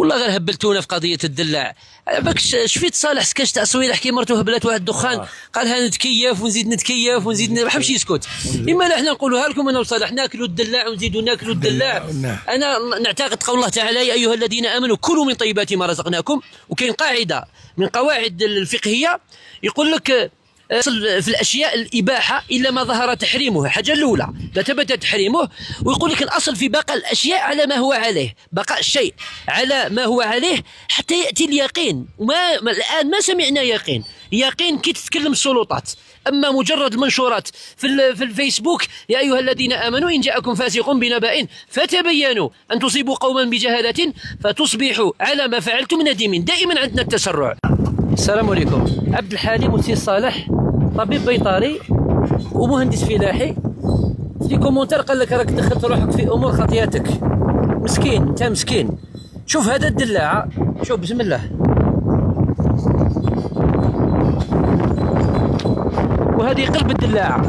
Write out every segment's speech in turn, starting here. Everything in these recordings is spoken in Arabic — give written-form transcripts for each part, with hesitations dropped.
والله غير هبلتونا في قضيه الدلاع. باك شفيت صالح سكاش تاع صويلح كي مرته هبلات واحد الدخان قال ها نتكيف ونزيد نتكيف ونزيد ما حبش يسكت. اما لا احنا نقولوها لكم انا وصالح ناكلوا الدلاع ونزيدوا ناكلوا الدلاع. انا نعتقد قول الله تعالى يا ايها الذين امنوا كلوا من طيبات ما رزقناكم. وكاين قاعده من قواعد الفقهيه يقول لك في الاشياء الاباحه الا ما ظهر تحريمه، الحاجه الاولى لا ثبت تحريمه. ويقول لك الاصل في بقاء الاشياء على ما هو عليه، بقاء الشيء على ما هو عليه حتى ياتي اليقين. الان ما سمعنا يقين كي تتكلم السلطات. اما مجرد المنشورات في الفيسبوك يا ايها الذين امنوا ان جاءكم فاسق بنبأ فتبينوا ان تصيبوا قوما بجهاله فتصبحوا على ما فعلتم نديمين. دائما عندنا التسرع. السلام عليكم. عبد الحليم وسي صالح طبيب بيطري ومهندس فلاحي. في كومونتير قال لك راك دخلت روحك في امور خطياتك. مسكين انت مسكين. شوف هذا الدلاعه، شوف بسم الله، وهذه قلب الدلاعه.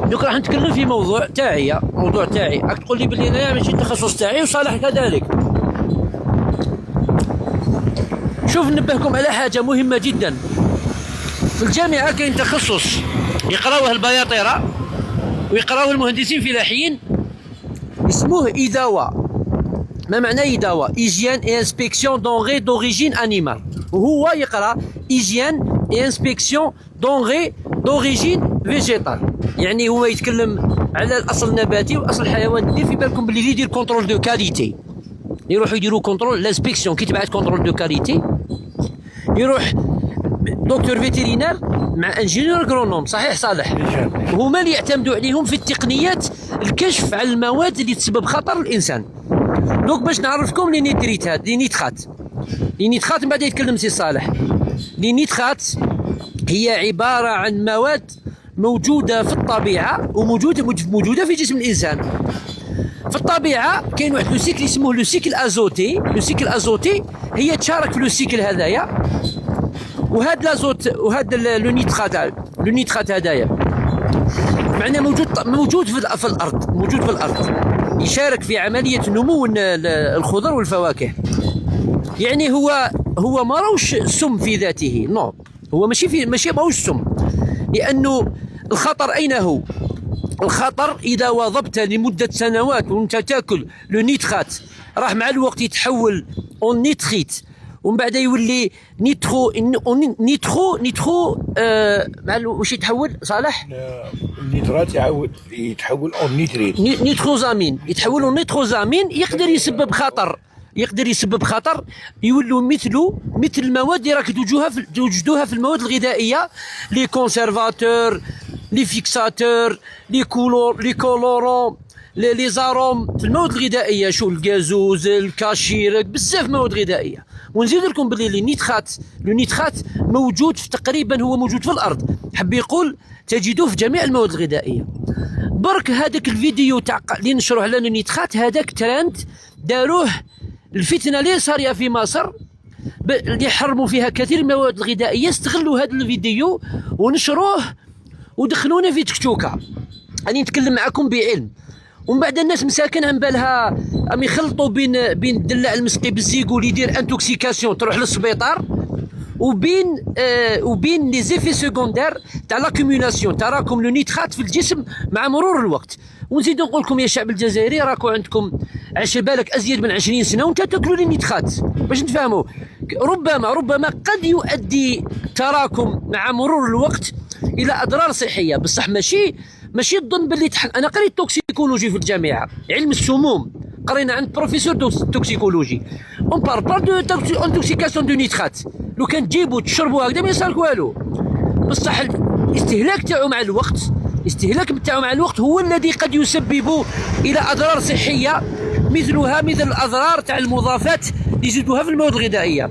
دوك راح نتكلم في موضوع تاعي راك تقول لي بلي انا ماشي التخصص تاعي وصالح كذلك. شوف ننبهكم على حاجه مهمه جدا. في الجامعه كاين تخصص يقراوه البياطره ويقراوه المهندسين الفلاحيين اسمه إداوة. ما معنى إداوة؟ إيجيان إي إنسبكسيون دونغي دوريجين أنيمال. وهو يقرا إيجيان إي إنسبكسيون دونغي دوريجين فيجيتال. يعني هو يتكلم على الاصل النباتي والاصل الحيواني. دير في بالكم باللي يدير كونترول دو كاليتي، يروحوا يديروا كونترول لانسبكسيون. كي تبعت كونترول دو كاليتي يروح دكتور فيترينار مع انجينيور اغرونوم، صحيح صالح؟ هما اللي يعتمدوا عليهم في التقنيات الكشف على المواد اللي تسبب خطر للانسان. دونك باش نعرفكم لي نيتريتات، لي نيترات من بعد يتكلم سي صالح. لي نيترات هي عباره عن مواد موجوده في الطبيعه وموجوده في جسم الانسان. في الطبيعه كاين واحد لو سيكل اسمه لو سيكل ازوتي. لو سيكل ازوتي هي تشارك في لو سيكل هذايا، وهذا لازوت وهذا لو نيترات هذايا معناه موجود في الارض، يشارك في عمليه نمو الخضر والفواكه. يعني هو ما راهوش سم في ذاته، نو، هو ماشي ماهوش سم. لانه الخطر اين هو؟ الخطر اذا واظبت لمده سنوات وانت تاكل لو نيترات راح مع الوقت يتحول اون نيتريت، ومن بعد يولي نيترو مع واش يتحول صالح؟ النيترات يتحول اون نيتريت، نيتروزامين، يتحول اون نيتروزامين. يقدر يسبب خطر يولوا مثل المواد اللي راك توجدوها في المواد الغذائيه، لي كونسيرفاتور، لي فيكساتور، لي كولورون، لي زاروم في المواد الغذائيه. شو الكازوز، الكاشير، بزاف مواد غذائيه. ونزيد لكم باللي لو نيترات موجود في تقريبا، هو موجود في الارض. حب يقول تجدوه في جميع المواد الغذائيه. برك هذاك الفيديو تاع اللي نشروه على النيترات، هذاك ترند داروه الفتنه اللي صاريه في مصر اللي حرموا فيها كثير من المواد الغذائيه. استغلوا هذا الفيديو ونشروه ودخلونا في تكتوكه. راني نتكلم معكم بعلم. ومن بعد الناس مساكن عن بالها ام يخلطوا بين الدلاع المسقي بالزيكو اللي يدير انتوكسيكاسيون تروح للسبيطار، وبين لي زيفي سكوندير تاع لاكومولاسيون، تراكم لو نيترات في الجسم مع مرور الوقت. ونزيد نقول لكم يا شعب الجزائري، راكم عندكم عاش بالك ازيد من 20 سنه وانت تاكلوا لي نيترات. باش نتفاهموا، ربما قد يؤدي تراكم مع مرور الوقت الى اضرار صحيه، بصح ماشي تظن باللي انا قريت توكسيكولوجي في الجامعه، علم السموم، قرينا عند بروفيسور توكسيكولوجي. اون بار دو انتوكسيكاسيون دو نيترات. لو كان تجيبوا تشربوا هكذا ما يصير والو، بصح الاستهلاك تاعو مع الوقت هو الذي قد يسبب الى اضرار صحيه مثل الاضرار تاع المضافات اللي يزيدوها في المواد الغذائيه.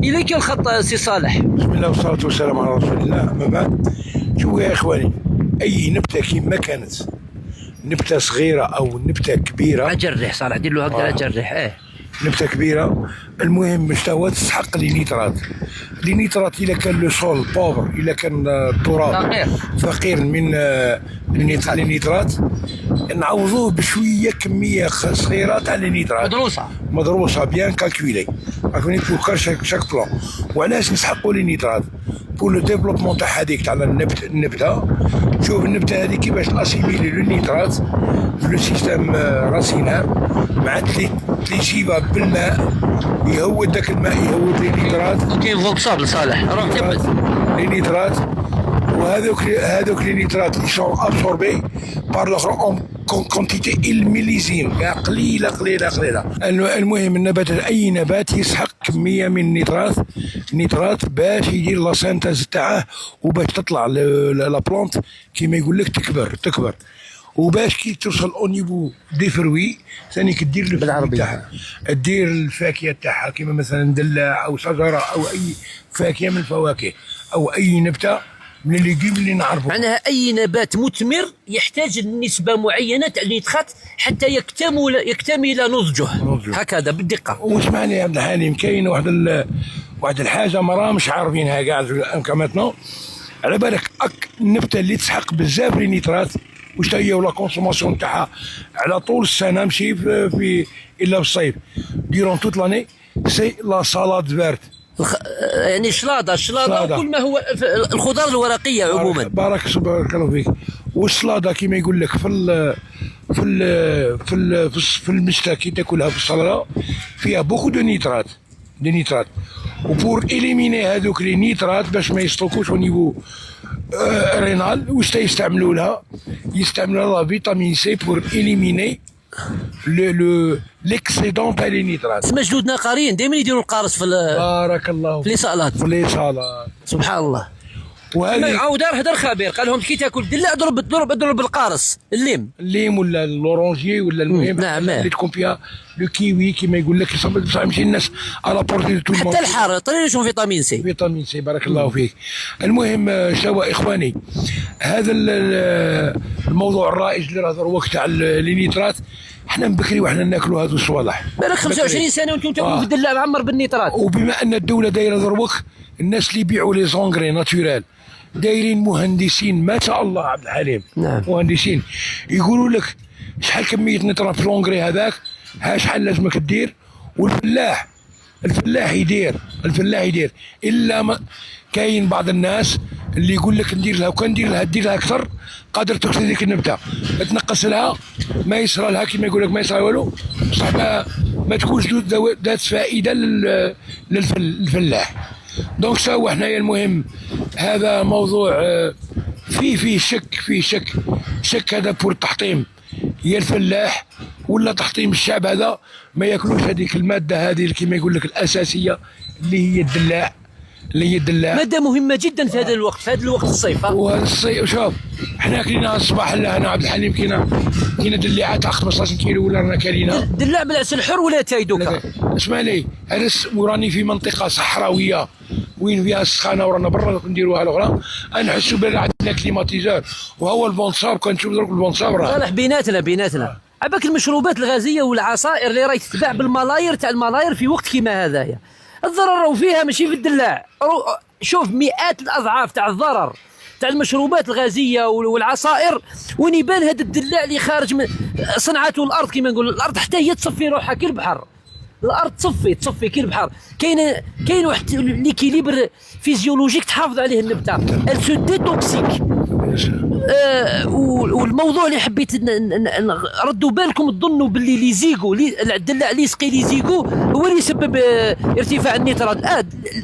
اليك الخط سي صالح. بسم الله والصلاه والسلام على رسول الله. اما بعد، شوفوا يا اخواني، اي نبته كيما كانت نبته صغيره او نبته كبيره، اجرح صالح دير له هكذا اجرح. نبته كبيره المهم شنو تستحق لي نيترات اذا كان لو سول بوفر، اذا كان التراب فقير من النيترات، نعوضوه بشويه كميه صغيره تاع النيترات مدروسه بيان كالكولي. راكم بور كار شاك بلان. وعلاش نسحقوا لي نيترات؟ بور لو ديفلوبمون تاع هذيك تاع النبته. شوف النبته هذه كيفاش اسيميلي لو نيترات في لو سيستيم راسينال مع تليجيفا بالماء، يهود ذاك الماء يهود لي نيترات. كاين فوكسابل صالح روح كمل. لي نيترات وهذوك لي نيترات اللي سون ابسوربي بار لوغ اون كونتيتي الميليزيم قليله. المهم النبات اي نبات يسحق كميه من النيترات باش يدير لا سانتاز تاعه وباش تطلع لا بلونت كيما يقول لك تكبر وباش كي توصل او نيفو دي فروي ثاني كدير الفاكهه تاعها، دير الفاكهه تاعها كيما مثلا دلاع او شجره او اي فاكهه من الفواكه او اي نبته من الليجيم اللي نعرفه. معناها اي نبات مثمر يحتاج نسبه معينه تاع النيترات حتى يكتمل نضجه. هكذا بالدقه. واسمعني يا عبد الحليم، كاين واحد الحاجه مرا مش عارفينها كاع كماتنو. على بالك النبته اللي تسحق بزاف لي نيترات واش هي ولا كونسوماسيون تاعها على طول السنه ماشي في الا في الصيف ديرون توت لاني سي لا سالاد فيرت. يعني الشلاضه وكل ما هو الخضار الورقيه عموما. بارك الله فيك. والشلاضه كيما يقول لك في المشتى كي تاكلها في السلطه فيها بوكو دو نيترات وبور إليميني هذوك لي نيترات باش ما يستوكوش او نيفو رينال. واش يستعملوا لها لا فيتامين سي بور إليميني ليكسيدون تاع لي نيترات. تسمى جدودنا قاريين دائما يديروا القارص في بارك الله في لي صالات. سبحان الله. وهذه عاود هدر خبير قال لهم كي تاكل دله اضرب القارص الليم ولا الاورانجي ولا المهم نعم اللي تكون فيها لو كيوي كيما يقول لك بصح ماشي الناس على بورتي تو حتى الحار طري شوف فيتامين سي. بارك الله فيك. المهم شوا اخواني، هذا الموضوع الرائج اللي راه وقت تاع لي نيترات احنا من بكري وحنا ناكلوا هذو الصوالح. بالك 25 سنه وانتم تاكلوا في الدله معمر بالنيترات. وبما ان الدوله دايره دروك الناس اللي يبيعوا لي زونغري ناتورال دايرين مهندسين ما شاء الله عبد الحليم. نعم. مهندسين يقولوا لك شحال كميه نترات في لونغري هذاك، ها شحال لازمك دير. والفلاح يدير الا ما كاين بعض الناس اللي يقول لك ندير لها وكان دير لها اكثر قادر تقتل ديك النبته تنقص لها ما يصرى لها كما يقول لك ما يصرى والو بصح ما تكونش ذات فائده للفلاح. دونك سوا حنايا المهم هذا موضوع فيه شك هذا بور التحطيم هي الفلاح ولا تحطيم الشعب هذا ما ياكلوش هذيك الماده هذه كما يقول لك الاساسيه اللي هي الدلاع. ماده مهمه جدا في هذا الوقت، الصيف. وهذا الصيف شوف حنا كلينا الصباح هنا عبد الحليم كاينه دلاعات تاع 15 كيلو ولا رانا كالينا دلاع بالعسل الحر ولا تاي دوكا. اسمع لي هذا وراني في منطقه صحراويه وين فيها السخانه ورانا برا نديروها الاخرى نحسوا بلي عندنا كليماتيزور وهو البونصاب كنشوف درك البونصاب راه صالح بيناتنا. عباك المشروبات الغازيه والعصائر اللي راهي تتباع بالملاير تاع الملاير في وقت كيما هذايا الضرر راهو فيها ماشي في الدلاع. شوف مئات الاضعاف تاع الضرر تاع المشروبات الغازيه والعصائر وين يبان هذا الدلاع اللي خارج من صنعته الارض كيما نقول. الارض حتى هي تصفي روحها كي البحر. الارض تصفي كي البحر. كاين واحد ليكيليبر فيزيولوجيك تحافظ عليه النبته السو ديتوكسيك. والموضوع اللي حبيت ردوا بالكم تظنوا باللي لي زيغو الدلاع اللي يسقي لي زيغو هو اللي يسبب ارتفاع النيترات.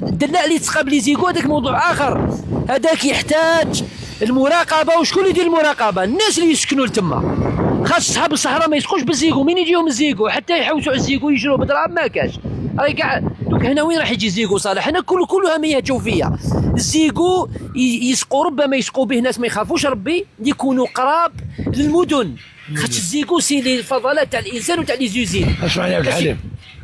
الدلاع اللي يسقى بلي زيغو هذاك موضوع اخر. هذاك يحتاج المراقبه. وشكون اللي يدير المراقبه؟ الناس اللي يسكنوا لتما. خاص صحاب الصحراء ما يسقوش بالزيغو. منين يجيهم الزيغو حتى يحوسوا على الزيغو يجروا بدراهم ما كاش. راهي كاع دوك هنا وين راح يجي الزيغو صالح؟ هنا كلها مياه جوفيه. الزيغو يسقوا ربما يسقوا به ناس ما يخافوش ربي يكونوا قراب للمدن. خاطش الزيغو سي لي الفضلات تاع الانسان وتاع لي زوزين. اسمعني يا عبد الحليم،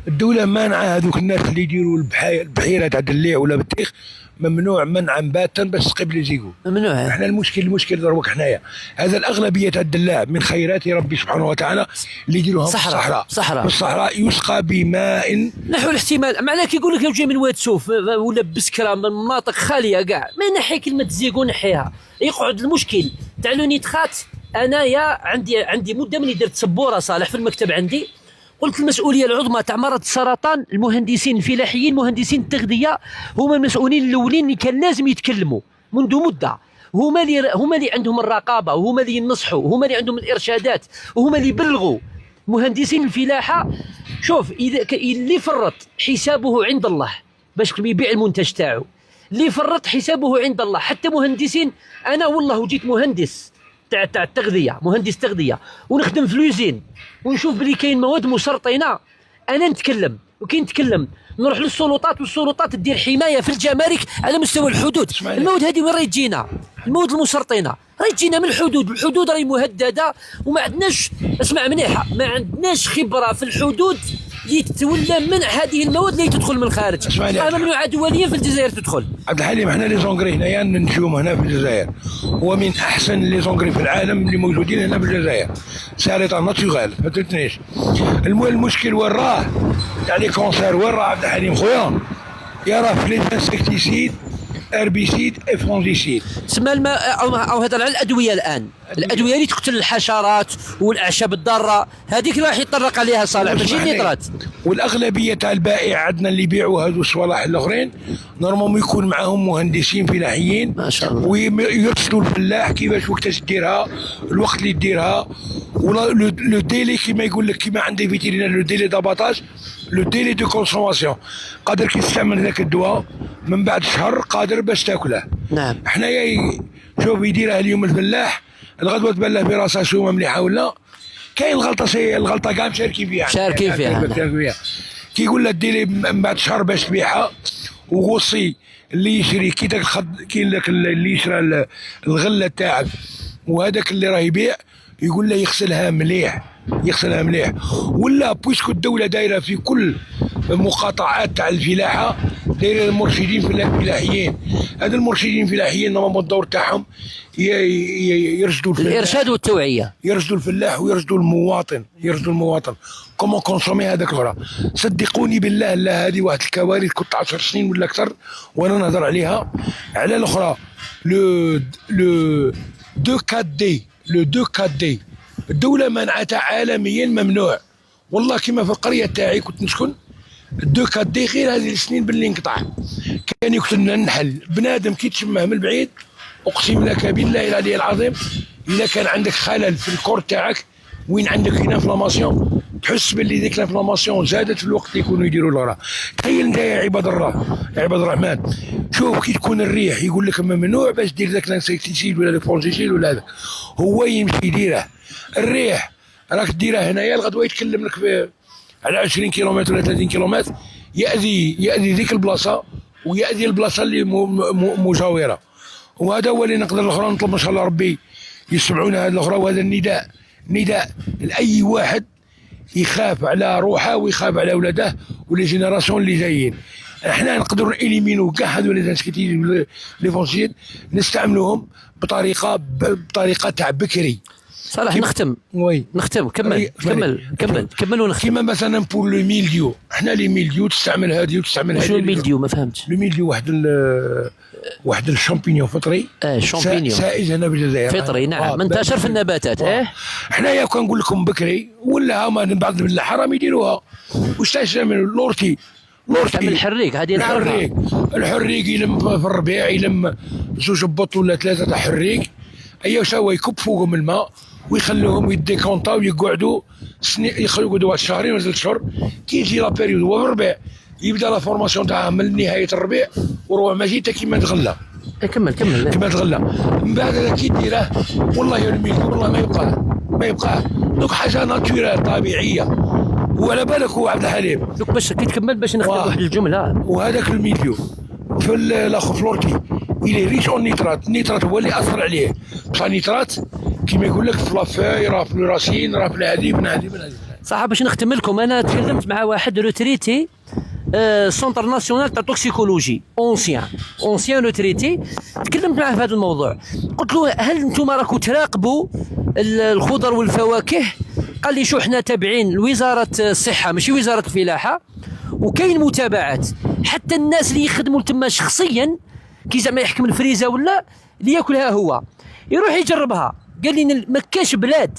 الدوله مانعه هذوك الناس اللي يديروا البحيره تاع الدليع ولا بطيخ ممنوع منعا باتا باش تسقي بلي زيغو. ممنوع. احنا المشكل دروك حنايا هذا الاغلبيه تاع الدلاع من خيرات ربي سبحانه وتعالى اللي يديروها في الصحراء يسقى بماء نحو الاحتمال. معناه كي يقول لك لو جاي من واد سوف ولا بسكره من مناطق خاليه كاع ما ينحي كلمه زيغو نحيها. يقعد المشكل تاع لو نيترات انايا عندي مده من درت سبوره صالح في المكتب عندي، قلت المسؤوليه العظمى تاع مرض السرطان المهندسين الفلاحيين مهندسين التغذيه هما المسؤولين الاولين اللي كان لازم يتكلموا منذ مده، هما اللي عندهم الرقابه، وهما اللي ينصحوا، وهما اللي عندهم الارشادات، وهما اللي يبلغوا مهندسين الفلاحه. شوف اللي فرط حسابه عند الله باش يبيع المنتج تاعو، اللي فرط حسابه عند الله. حتى مهندسين، انا والله جيت مهندس تاع التغذيه، مهندس تغذيه، ونخدم في لوزين ونشوف بلي كاين مواد مسرطنه، انا نتكلم وكي نتكلم نروح للسلطات، والسلطات دير حمايه في الجمارك على مستوى الحدود. المواد هذه وين راهي تجينا؟ المواد المسرطنه راهي تجينا من الحدود راهي مهدده، وما عندناش، اسمع مليحه، ما عندناش خبره في الحدود اللي تتولى منع هذه المواد اللي تدخل من الخارج. ممنوعه دوليا في الجزائر تدخل. عبد الحليم، احنا لي زونغري هنايا ننتجوهم هنا في الجزائر، هو من احسن لي زونغري في العالم اللي موجودين هنا في الجزائر، ساريطا ناتشوغال، ما تنسنيش. المشكل وين راه؟ تاع لي كونسير وين راه عبد الحليم خويا؟ يراه في لي انسكتيسيد، اربيسيد، فونجيسيد. تسمى الماء او هذا على الادويه الان، الادويه اللي تقتل الحشرات والاعشاب الضاره، هذيك راح يطرق عليها صالح ماشي النيترات. والاغلبيه تاع البائع عندنا اللي يبيعوا هذو الصوالح الاخرين نورمالمون يكون معاهم مهندسين فلاحيين ما شاء الله، ويرسلوا الفلاح كيفاش وقتاش ديرها، الوقت اللي ديرها، ولا لو ديلي كيما يقول لك، كيما عندي فيتيرينير لو ديلي داباطاج، لو ديلي دو كونسوماسيون، قادر كي تستعمل ذاك الدواء من بعد شهر قادر باش تاكله. نعم. حنايا شوف يديرها اليوم الفلاح، الغدوه تبان له براسها شومه مليحه ولا كاين الغلطه كاع مشاركين فيها، شاركين فيها. كي يقول لك ديري من بعد شهر باش تبيعها، وغوصي اللي يشري كي داك كاين لك اللي يشرى الغله تاعك، وهذاك اللي راه يبيع يقول له يغسلها مليح، ولا بويسكو الدوله دايره في كل مقاطعات تاع الفلاحه دايره المرشدين فلاحيين. هذا المرشدين الفلاحيين نورمالمون الدور تاعهم يرشدوا الارشاد والتوعيه، يرشدوا الفلاح ويرشدوا المواطن كومون كونسومي هذاك الورا. صدقوني بالله، لا هذه واحد الكوارث كنت 10 سنين ولا اكثر وانا نهضر عليها. على الاخرى لو 2 دي الدوله منعتها عالميا، ممنوع والله. كما في القريه تاعي كنت نسكن 2 دي غير هذه السنين باللي انقطع، كان يقتلنا النحل بنادم كي تشمه من بعيد. اقسم لك بالله العلي العظيم، اذا كان عندك خلل في الكور تاعك وين عندك انفلاماسيون، تحس باللي ديك الانفلاماسيون زادت في الوقت اللي يكونوا يديروا لها. تخيل انت يا عباد الرحمن، شوف كي تكون الريح يقول لك ممنوع باش دير ذاك الانسكتيسيد ولا الفونجيسيد ولا هذا، هو يمشي يديره. الريح راك ديره هنايا الغدوه يتكلم لك على 20 كيلومتر ولا 30 كيلومتر، يأذي ذيك البلاصه ويأذي البلاصه اللي مجاوره. وهذا هو اللي نقدر الاخرى نطلب ان شاء الله ربي يسمعونا هذا الاخرى. وهذا نداء لاي واحد يخاف على روحه ويخاف على اولاده ولي جينيراسيون اللي جايين. احنا نقدروا نإليمينو كاع هذو لي انسكتيسيد لي فونجيسيد، نستعملوهم بطريقه تاع بكري. صالح نختم. وي نختم. كمل ونختم. كيما مثلا بور لو ميلديو، احنا لي ميلديو تستعمل هذه وتستعمل هذه. شنو الميلديو؟ ما فهمتش. لو ميلديو واحد الشامبينيون فطري، شامبينيون سائد هنا بالجزائر، فطري. نعم. منتشر في النباتات. حنايا كنقول لكم بكري ولا هما من بعض الحرام يديروها. واش تعملوا؟ لورتي تعمل الحريق، هذه نعرفها. الحريق يلم في الربيع، يلم 2 بط ولا 3 تاع حريق، ايوا سوا يكب فوقهم الماء ويخلوهم يديكونطاو يقعدوا يقعدوا واحد شهرين ولا 3 شهور. كي يجي لا بيريود هو في الربيع يبدا لا فورماسيون تاعها من نهايه الربيع وروح ماشي تا كيما تغلى. كمل كيما تغلى. من بعد كي ديره والله الميل والله ما يبقى دوك حاجه ناتورال طبيعيه. وعلى بالك هو عبد الحليم دوك باش كي تكمل باش نختم واحد الجمله. وهذاك الميليو في الاخر فلورتي الى ريش اون النيترات هو اللي اثر عليه. بصح النيترات كيما يقول لك في لافاي، راه في الراسين، راه في هذه من هذه. صح. باش نختم لكم، انا تكلمت مع واحد روتريتي سونتر ناسيونال تاع توكسيكولوجي، اونسيان روتريتي. تكلمت معاه في هذا الموضوع، قلت له هل انتم راكم تراقبوا الخضر والفواكه؟ قال لي شو احنا تابعين وزاره الصحه ماشي وزاره الفلاحه، وكاين متابعات. حتى الناس اللي يخدموا تما شخصيا كي زعما يحكم الفريزه ولا اللي ياكلها هو يروح يجربها. قال لي ما كاش بلاد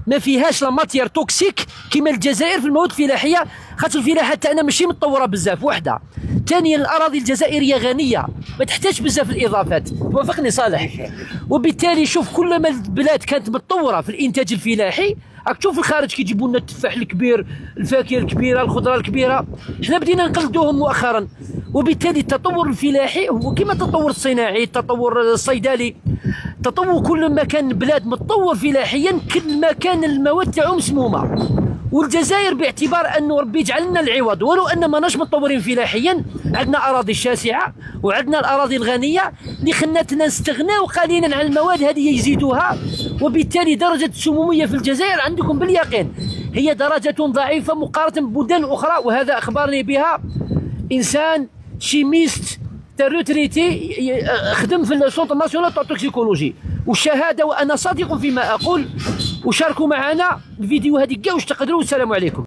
ما فيهاش لا ماتيير توكسيك كيما الجزائر في المواد الفلاحيه، خاطر الفلاحه تاعنا ماشي متطوره بزاف وحده. ثانيا الاراضي الجزائريه غنيه ما تحتاج بزاف الاضافات، توافقني صالح؟ وبالتالي شوف كل ما البلاد كانت متطوره في الانتاج الفلاحي، راك تشوف الخارج كيجيبوا لنا التفاح الكبير، الفاكهه الكبيره، الخضره الكبيره، حنا بدينا نقلدوهم مؤخرا. وبالتالي التطور الفلاحي هو كما التطور الصناعي، التطور الصيدلي، تطور كل ما كان بلاد متطور فلاحيا كل ما كان المواد تاعو مسمومه. والجزائر باعتبار انه ربي يجعل لنا العوض، ولو ان ماناش متطورين فلاحيا، عندنا اراضي شاسعه وعندنا الاراضي الغنيه اللي خلاتنا نستغناو قليلا عن المواد هذه يزيدوها. وبالتالي درجه السموميه في الجزائر عندكم باليقين هي درجه ضعيفه مقارنه ببلدان اخرى، وهذا اخبرني بها انسان شيميست تروتريتي خدم في السونتر ناسيونال تاع توكسيكولوجي، والشهاده وانا صادق فيما اقول. وشاركوا معنا الفيديو هذه كاع واش تقدروا. والسلام عليكم.